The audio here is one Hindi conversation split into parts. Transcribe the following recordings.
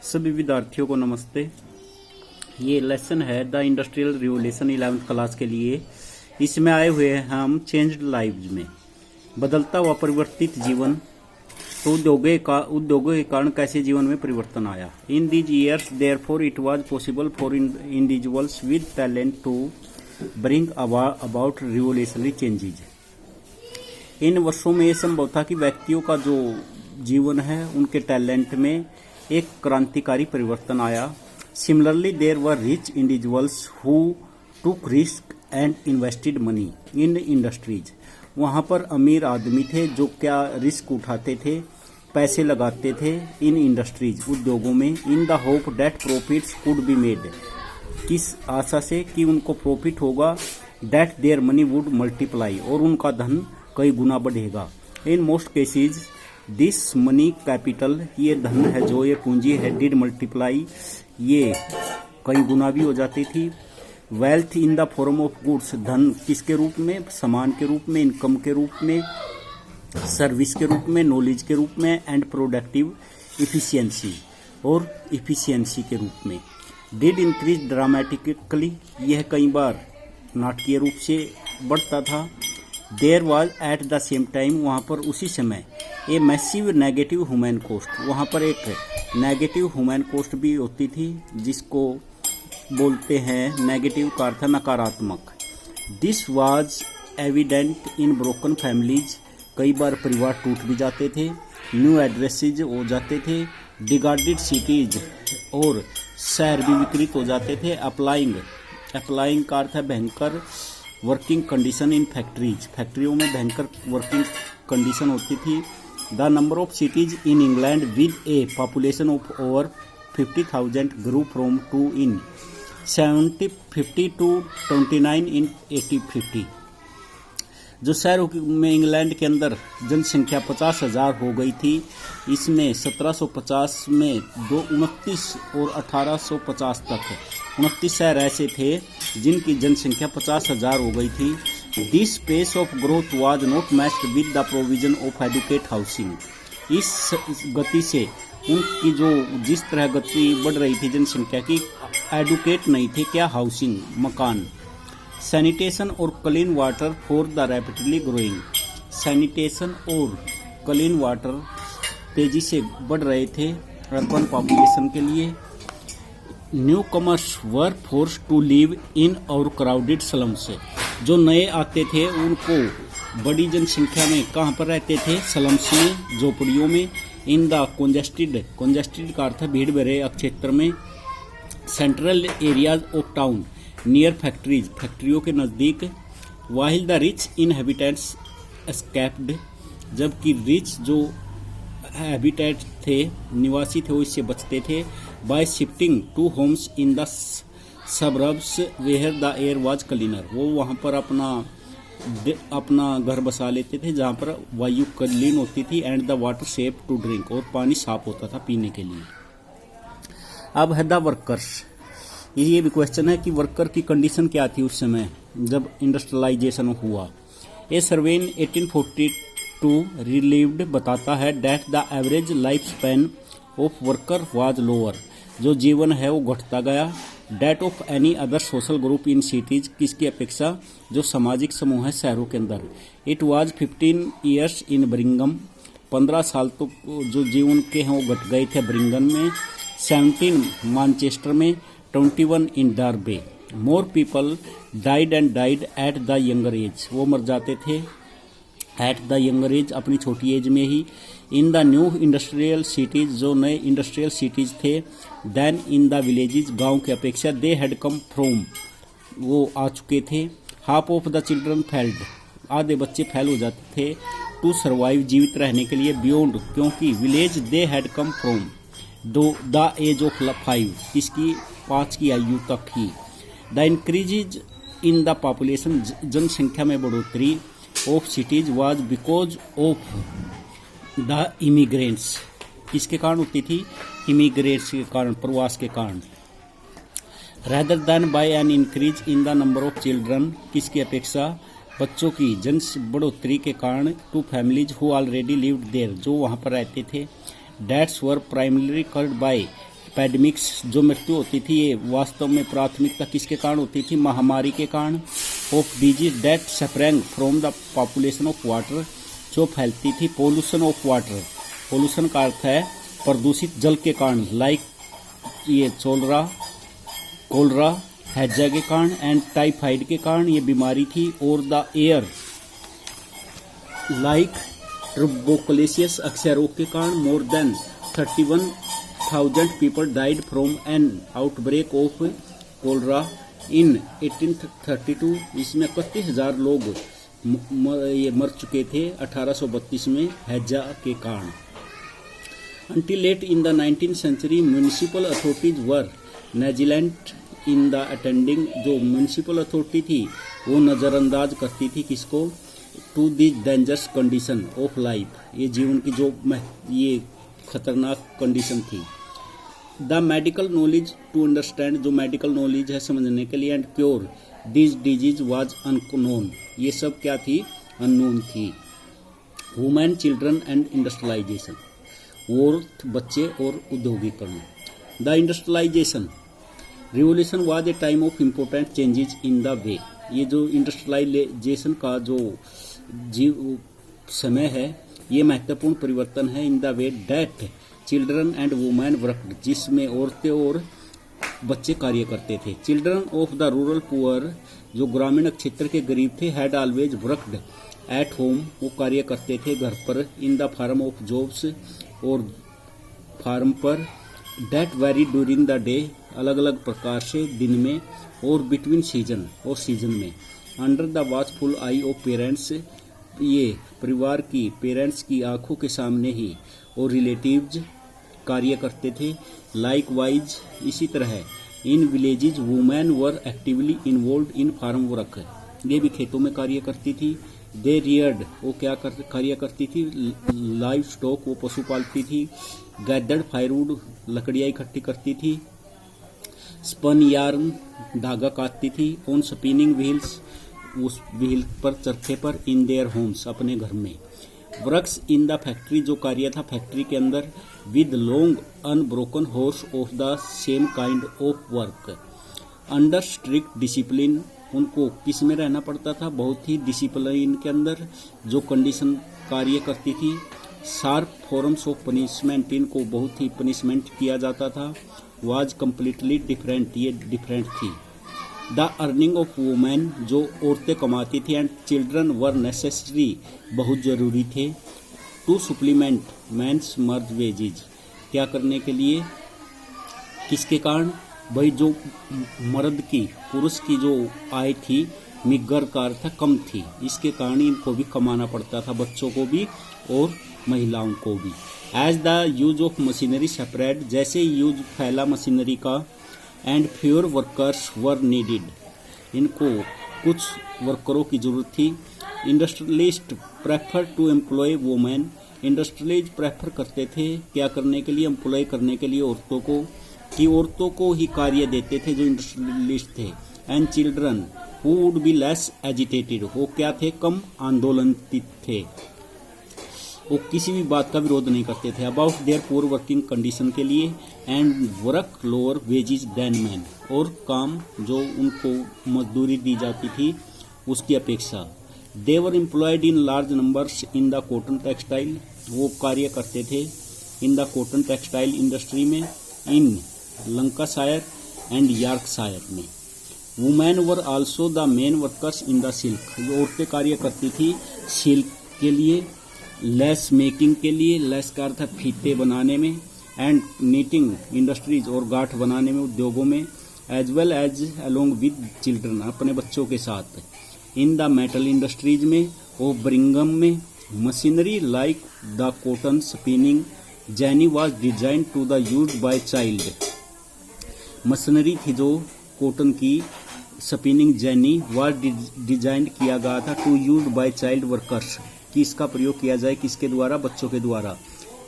सभी विद्यार्थियों को नमस्ते। ये लेसन है the industrial revolution 11th class के लिए। इसमें आए हुए हैं हम चेंज्ड लाइव्स में बदलता हुआ परिवर्तित जीवन। तो उद्योगों के कारण कैसे जीवन में परिवर्तन आया। In these years therefore it was possible for individuals with talent to bring about revolutionary changes. इन वर्षों में यह संभव था कि व्यक्तियों का जो जीवन है उनके टैलेंट में एक क्रांतिकारी परिवर्तन आया। Similarly there were rich individuals who took risk and invested money in industries. वहाँ पर अमीर आदमी थे जो क्या रिस्क उठाते थे, पैसे लगाते थे इन इंडस्ट्रीज उद्योगों में, in the hope that profits could be made, किस आशा से कि उनको प्रॉफिट होगा, that their money would multiply, और उनका धन कई गुना बढ़ेगा। In most cases this money capital, ये धन है जो ये पूंजी है, डिड मल्टीप्लाई, ये कई गुना भी हो जाती थी। Wealth in the form of goods, धन किसके रूप में, सामान के रूप में, इनकम के रूप में, सर्विस के रूप में, नॉलेज के रूप में, एंड प्रोडक्टिव इफिशियंसी और इफिशियंसी के रूप में। डिड इंक्रीज ड्रामेटिकली, यह कई बार नाटकीय रूप से बढ़ता था। There was at the same time, वहाँ पर उसी समय a massive negative human cost, वहाँ पर एक नेगेटिव ह्यूमन कोस्ट भी होती थी जिसको बोलते हैं नेगेटिव का अर्थ नकारात्मक। This was evident in broken families, कई बार परिवार टूट भी जाते थे, न्यू एड्रेसेज हो जाते थे, डिगार्डेड सिटीज, और शहर भी विकृत हो जाते थे। अप्लाइंग का अर्थ है भयंकर, वर्किंग कंडीशन इन फैक्ट्रीज, फैक्ट्रियों में भयंकर वर्किंग कंडीशन होती थी। The number of cities in England with A population of over 50,000 grew from 2 in 1750 to 29 in 1850। जो शहरों में इंग्लैंड के अंदर जनसंख्या 50,000 हो गई थी, इसमें 1750 में 29 और 1850 तक 29 शहर ऐसे थे जिनकी जनसंख्या 50,000 हो गई थी। This pace of growth was not matched with the provision of adequate housing, इस गति से उनकी जो जिस तरह गति बढ़ रही थी जनसंख्या की, एडुकेट नहीं थे, क्या हाउसिंग, मकान। सैनिटेशन और clean water for the rapidly growing, sanitation और क्लीन वाटर तेजी से बढ़ रहे थे अर्बन पॉपुलेशन के लिए। Newcomers were force to live in और क्राउडेड स्लम्स, जो नए आते थे उनको बड़ी जनसंख्या में कहाँ पर रहते थे, स्लम्स में, झोपड़ियों में। इन द कंजेस्टेड का अर्थ भीड़ भरे क्षेत्र में। Central areas of town near factories, फैक्ट्रियों के नज़दीक। While the rich inhabitants escaped, जबकि रिच जो हैबिटेट थे, निवासी थे, वो इससे बचते थे। By shifting to homes in the suburbs where the air was cleaner, वो वहाँ पर अपना घर बसा लेते थे जहाँ पर वायु क्लीन होती थी। And the water safe to drink, और पानी साफ होता था पीने के लिए। अब है द वर्कर्स, ये भी क्वेश्चन है कि वर्कर की कंडीशन क्या थी उस समय जब इंडस्ट्रियलाइजेशन हुआ। ए सर्वे इन 1842 रिलीव्ड बताता है that the average life span of worker was lower, जो जीवन है वो घटता गया। That of any other social group in cities, किसकी अपेक्षा, जो सामाजिक समूह है शहरों के अंदर। It was 15 years in Birmingham, 15 साल तो जो जीवन के हैं वो घट गए थे ब्रिंगम में। 17 मानचेस्टर में, 21 in Derby. More people died at the younger age, वो मर जाते थे एट द यंगर एज, अपनी छोटी एज में ही। In the new industrial cities, जो नए इंडस्ट्रियल सिटीज थे। देन इन द विलेजेस, गांव की अपेक्षा। दे हैड कम फ्रॉम, वो आ चुके थे। Half of the children failed, आधे बच्चे फेल हो जाते थे। टू सर्वाइव, जीवित रहने के लिए। बियॉन्ड, क्योंकि village they had come from the age of 5, इसकी 5 की आयु तक ही। The increase in the population, जनसंख्या में बढ़ोतरी of cities was because of the immigrants, किसके कारण होती थी, इमिग्रेट्स के कारण, प्रवास के कारण। Rather than by an increase in the number of children, किसकी अपेक्षा, बच्चों की जन बढ़ोतरी के कारण। To families who already lived there, जो वहाँ पर रहते थे। Deaths were primary covered by epidemics जो मृत्यु होती थी ये वास्तव में प्राथमिकता किसके कारण होती थी? महामारी के कारण। Of disease that sprang from the population of water, जो फैलती थी पोल्यूशन ऑफ वाटर, पोल्यूशन का अर्थ है प्रदूषित जल के कारण, लाइक ये कोलरा हैजा के कारण एंड टाइफाइड के कारण ये बीमारी थी। और द एयर लाइक ट्यूबरकुलोसिस अक्षय रोग के कारण more than 31,000 people died from an outbreak of cholera in 1832। इसमें 31,000 लोग ये मर चुके थे 1832 में हैजा के कारण। Until late in the 19th century, municipal authorities were negligent in the attending। जो म्यूनिसिपल अथॉरिटी थी वो नज़रअंदाज करती थी किसको? To this dangerous condition of life, ये जीवन की जो ये खतरनाक कंडीशन थी। The medical knowledge to understand, जो मेडिकल नॉलेज है समझने के लिए, and cure this disease was unknown, ये सब क्या थी? अननोन थी। वुमेन, चिल्ड्रन एंड इंडस्ट्रियलाइजेशन, औरत, बच्चे और उद्योगीकरण। The industrialization revolution was a time of important changes in the way, ये जो इंडस्ट्रियलाइजेशन का जो समय है ये महत्वपूर्ण परिवर्तन है। In the way that children and women worked, जिसमें औरतें और बच्चे कार्य करते थे। Children of the rural poor, जो ग्रामीण क्षेत्र के गरीब थे, had always worked at home, वो कार्य करते थे घर पर। In the form of jobs, और फार्म पर। That vary during the day, अलग अलग प्रकार से दिन में। और बिटवीन सीजन, और सीजन में। Under the watchful I of parents, ये परिवार की पेरेंट्स की आंखों के सामने ही। और रिलेटिव्स कार्य करते थे। लाइक वाइज, इसी तरह in villages women were actively involved in farm work, ये भी खेतों में कार्य करती थी। दे रियर्ड, वो क्या कार्य करती थी? लाइव स्टॉक, वो पशु पालती थी। गैदर्ड फायरवुड, लकड़ियाँ इकट्ठी करती थी। स्पन यार्न, धागा काटती थी। ऑन स्पिनिंग व्हील्स, उस व्हील पर, चरखे पर। इन देयर होम्स, अपने घर में। वर्क्स इन द फैक्ट्री, जो कार्य था फैक्ट्री के अंदर। With long unbroken horse of the same kind of work. Under strict discipline, उनको किस में रहना पड़ता था? बहुत ही डिसिप्लिन के अंदर, जो कंडीशन कार्य करती थी। शार्प फॉर्म्स ऑफ पनिशमेंट, इनको बहुत ही पनिशमेंट किया जाता था। वाज कम्प्लीटली डिफरेंट, ये डिफरेंट थी। द अर्निंग ऑफ वुमेन, जो औरतें कमाती थी। एंड चिल्ड्रन वर नेसेसरी, बहुत जरूरी थे। टू सप्लीमेंट मेंस मर्ज वेजेज, क्या करने के लिए? किसके कारण? भाई जो मर्द की, पुरुष की जो आय थी निग्गर का अर्थ कम थी, इसके कारण इनको भी कमाना पड़ता था, बच्चों को भी और महिलाओं को भी। As the use of machinery separate, जैसे यूज फैला मशीनरी का। And fewer workers were needed, इनको कुछ वर्करों की जरूरत थी। Industrialist prefer to employ women, industrialist prefer करते थे क्या करने के लिए? एम्प्लॉय करने के लिए औरतों को, कि औरतों को ही कार्य देते थे जो इंडस्ट्रियलिस्ट थे। And children who would be less agitated, वो क्या थे? कम आंदोलनित थे, वो किसी भी बात का विरोध नहीं करते थे। About their poor working condition के लिए। And work lower wages than man, और काम जो उनको मजदूरी दी जाती थी उसकी अपेक्षा। They were employed in large numbers in the cotton textile, वो कार्य करते थे in the cotton textile industry में। इन लंकाशायर एंड यॉर्कशायर में। Women were also the main workers in the silk, जो औरतें कार्य करती थी सिल्क के लिए, लेस मेकिंग के लिए, लेस का अर्थ फीते बनाने में। एंड नीटिंग इंडस्ट्रीज, और गांठ बनाने में, उद्योगों में। As well as along with children, अपने बच्चों के साथ। इन द मेटल इंडस्ट्रीज में और ब्रिंगम में। Machinery like the cotton spinning jenny was design to the use by child, machinery थी जो कॉटन की स्पिनिंग जेनी वाज डिजाइन किया गया था to use by child workers, कि इसका प्रयोग किया जाए किसके द्वारा? बच्चों के द्वारा।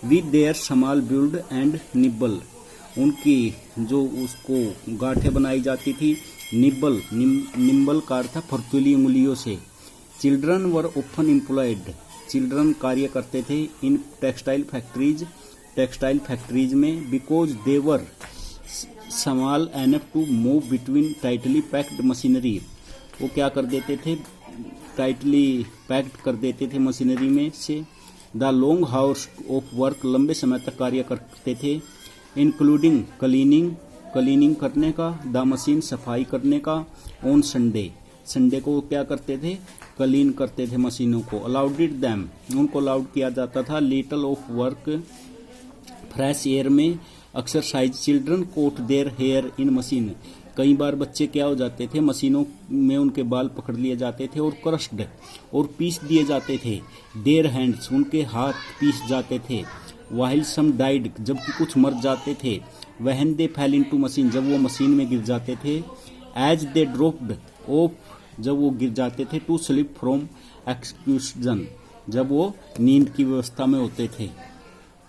With their small build and nibble, उनकी जो उसको गांठें बनाई जाती थी। निब्बल, निम्बल का अर्थ फर्तुली उंगलियों से। Children were often employed, children कार्य करते थे in textile factories, textile factories में। Because they were small enough to move between tightly packed machinery. वो क्या कर देते थे, टाइटली पैक्ड कर देते थे मशीनरी में से। The long hours of work, लंबे समय तक कार्य करते थे, इंक्लूडिंग क्लीनिंग करने का, द मशीन सफाई करने का, ऑन संडे, संडे को क्या करते थे, क्लीन करते थे मशीनों को। अलाउडेड दैम, उनको अलाउड किया जाता था, little of work, fresh air में, exercise, children caught their hair in machine, कई बार बच्चे क्या हो जाते थे, मशीनों में उनके बाल पकड़ लिए जाते थे और क्रश्ड और पीस दिए जाते थे। देयर हैंड्स, उनके हाथ पीस जाते थे। वाइल सम डाइड, जबकि कुछ मर जाते थे। When they fail into machine, जब वो मशीन में गिर जाते थे। एज दे ड्रॉप्ड ऑफ, जब वो गिर जाते थे। टू स्लिप फ्रॉम एक्सक्यूशन, जब वो नींद की व्यवस्था में होते थे।